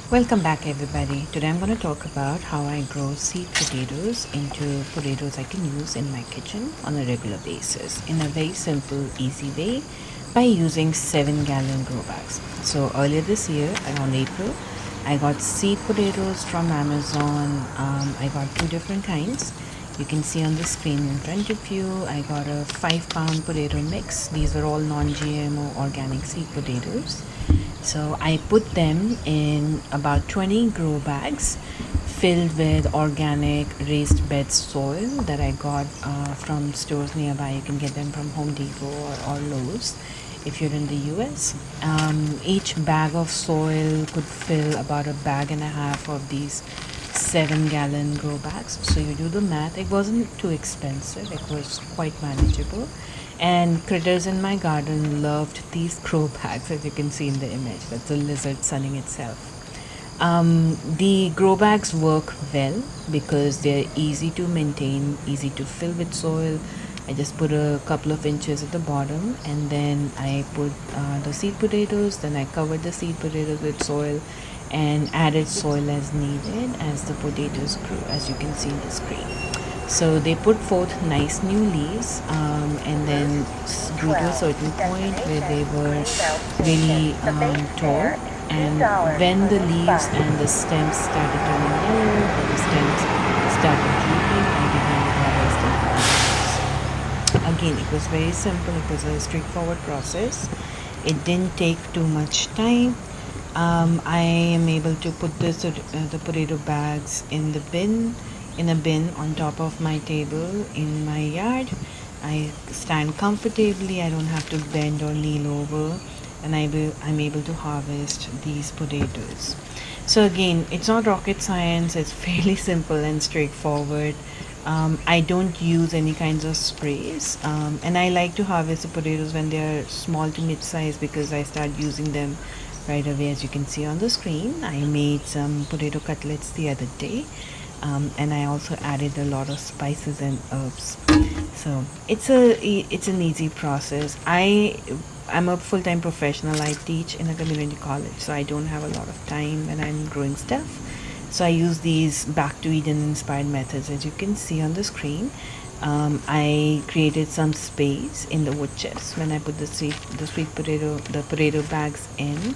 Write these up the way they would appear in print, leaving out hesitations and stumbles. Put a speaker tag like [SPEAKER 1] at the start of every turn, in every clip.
[SPEAKER 1] Welcome back everybody. Today I'm going to talk about how I grow seed potatoes into potatoes I can use in my kitchen on a regular basis in a very simple, easy way by using 7-gallon grow bags. So earlier this year, around April, I got seed potatoes from Amazon. I got two different kinds. You can see on the screen in front of you, I got a 5-pound potato mix. These are all non-GMO organic seed potatoes. So I put them in about 20 grow bags filled with organic raised bed soil that I got from stores nearby. You can get them from Home Depot or Lowe's if you're in the US. Each bag of soil could fill about a bag and a half of these 7-gallon grow bags. So you do the math. It wasn't too expensive, it was quite manageable. And critters in my garden loved these grow bags, as you can see in the image. That's a lizard sunning itself. The grow bags work well because they're easy to maintain, easy to fill with soil. I just put a couple of inches at the bottom, and then I put the seed potatoes. Then I covered the seed potatoes with soil and added soil as needed as the potatoes grew, as you can see in the screen. So they put forth nice new leaves, and then grew to a certain point where they were really tall. And when the leaves and the stems started turning yellow, when the stems started drooping, I began harvesting potatoes. Again, it was very simple. It was a straightforward process. It didn't take too much time. I am able to put the potato bags in a bin on top of my table in my yard. I stand comfortably. I don't have to bend or kneel over, and I'm able to harvest these potatoes. So again, it's not rocket science. It's fairly simple and straightforward. I don't use any kinds of sprays, and I like to harvest the potatoes when they are small to mid-size because I start using them right away. As you can see on the screen, I made some potato cutlets the other day, and I also added a lot of spices and herbs. So it's an easy process. I'm a full-time professional. I teach in a community college, so I don't have a lot of time when I'm growing stuff. So I use these back to Eden inspired methods, as you can see on the screen. I created some space in the wood chest when I put the potato bags in,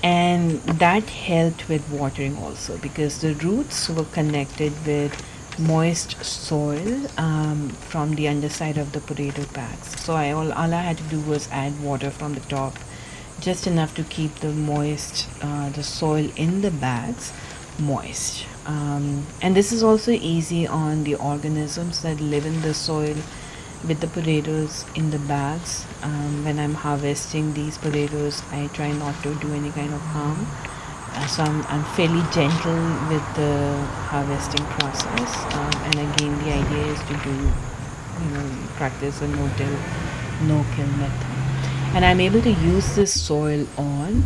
[SPEAKER 1] and that helped with watering also because the roots were connected with moist soil from the underside of the potato bags. So all I had to do was add water from the top, just enough to keep the soil in the bags moist. And this is also easy on the organisms that live in the soil with the potatoes in the bags. When I'm harvesting these potatoes, I try not to do any kind of harm. So I'm fairly gentle with the harvesting process. And again, the idea is to practice a no-kill method. And I'm able to use this soil on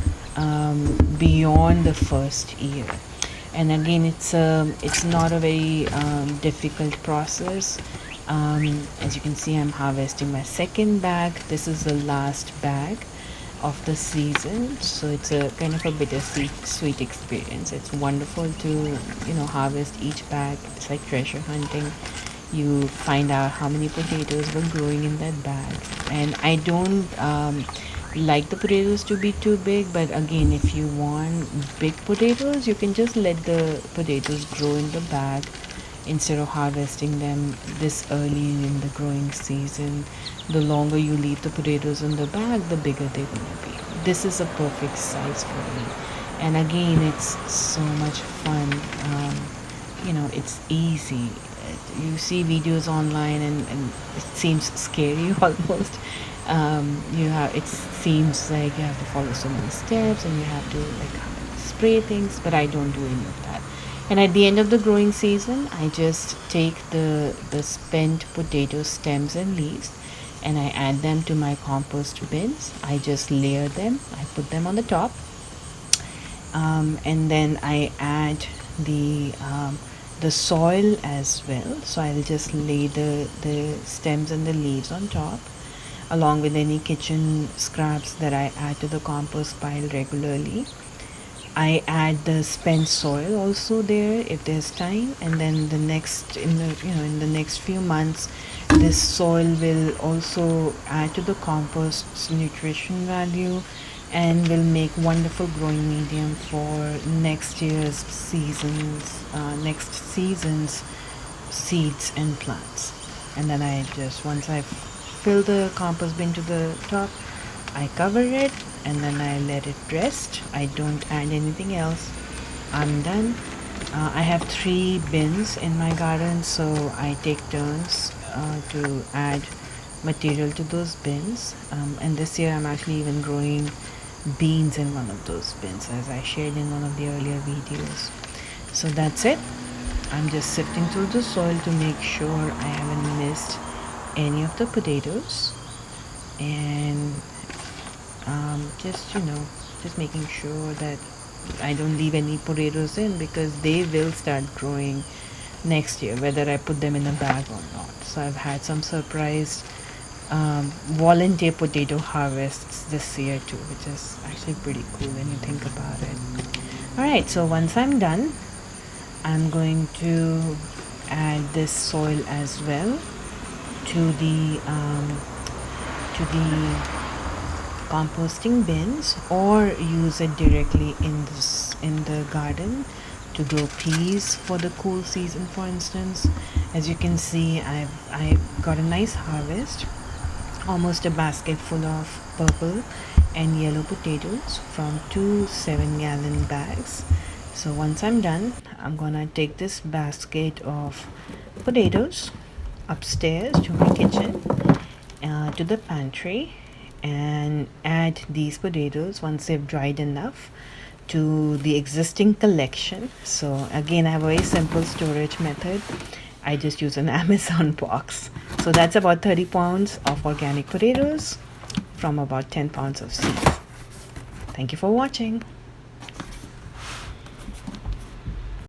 [SPEAKER 1] beyond the first year. And again, it's not a very difficult process. As you can see, I'm harvesting my second bag. This is the last bag of the season, so it's a kind of a bittersweet experience. It's wonderful to harvest each bag. It's like treasure hunting. You find out how many potatoes were growing in that bag. And I don't like the potatoes to be too big, but again, if you want big potatoes, you can just let the potatoes grow in the bag instead of harvesting them this early in the growing season. The longer you leave the potatoes in the bag, the bigger they're going to be. This is a perfect size for me, and again, it's so much fun. It's easy. You see videos online, and it seems scary almost. It seems like you have to follow so many steps and you have to spray things, but I don't do any of that. And at the end of the growing season, I just take the spent potato stems and leaves, and I add them to my compost bins. I just layer them. I put them on the top, and then I add the soil as well. So I'll just lay the stems and the leaves on top, along with any kitchen scraps that I add to the compost pile regularly. I add the spent soil also there if there's time, and then the next in the next few months, this soil will also add to the compost's nutrition value, and will make wonderful growing medium for next season's seeds and plants. And then I just, once I fill the compost bin to the top, I cover it and then I let it rest. I don't add anything else. I'm done. I have 3 bins in my garden, so I take turns to add material to those bins. And this year I'm actually even growing beans in one of those bins, as I shared in one of the earlier videos. So that's it. I'm just sifting through the soil to make sure I haven't missed any of the potatoes, and just making sure that I don't leave any potatoes in, because they will start growing next year whether I put them in a bag or not. So I've had some surprise volunteer potato harvests this year too, which is actually pretty cool when you think about it. Alright, so once I'm done, I'm going to add this soil as well to the composting bins, or use it directly in the garden to grow peas for the cool season, for instance. As you can see, I've got a nice harvest, almost a basket full of purple and yellow potatoes from 2 7-gallon bags. So once I'm done, I'm gonna take this basket of potatoes upstairs to my kitchen, to the pantry, and add these potatoes once they've dried enough to the existing collection. So again, I have a very simple storage method. I just use an Amazon box. So that's about 30 pounds of organic potatoes from about 10 pounds of seeds. Thank you for watching.